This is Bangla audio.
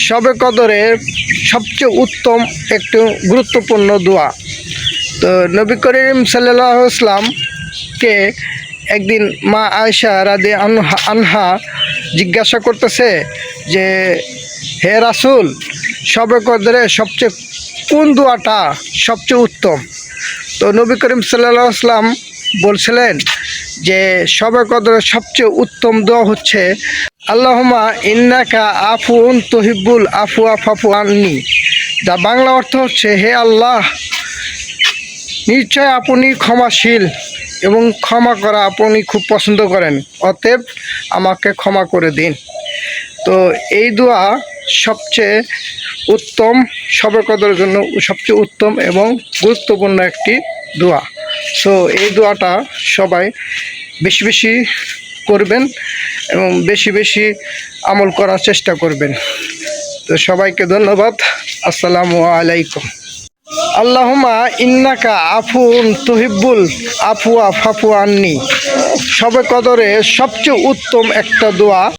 শবে কদরের সবচেয়ে উত্তম একটি গুরুত্বপূর্ণ দোয়া। তো নবী করিম সাল্লাল্লাহু আলাইহি ওয়াসাল্লামকে একদিন মা আয়েশা রাদিয়াল্লাহু আনহা জিজ্ঞাসা করতেছে যে, হে রাসূল, শবে কদরে সবচেয়ে কোন দোয়াটা সবচেয়ে উত্তম? তো নবী করিম সাল্লাল্লাহু আলাইহি ওয়াসাল্লাম বলছিলেন যে শবে কদরের সবচেয়ে উত্তম দোয়া হচ্ছে আল্লাহুম্মা ইন্নাকা আফুউন তুহিব্বুল আফওয়া ফাফু আন্নি। যা বাংলা অর্থ হচ্ছে, হে আল্লাহ, নিশ্চয় আপনি ক্ষমাশীল এবং ক্ষমা করা আপনি খুব পছন্দ করেন, অতএব আমাকে ক্ষমা করে দিন। তো এই দোয়া সবচেয়ে উত্তম, শবে কদরের জন্য সবচেয়ে উত্তম এবং গুরুত্বপূর্ণ একটি দোয়া। সো এই দোয়াটা সবাই বেশি বেশি করবেন এবং বেশি বেশি আমল করার চেষ্টা করবেন। তো সবাইকে ধন্যবাদ। আসসালামু আলাইকুম। আল্লাহুম্মা ইন্নাকা আফুন তুহিব্বুল আফওয়া ফাফু আন্নি শবে কদরে সবচেয়ে উত্তম একটা দোয়া।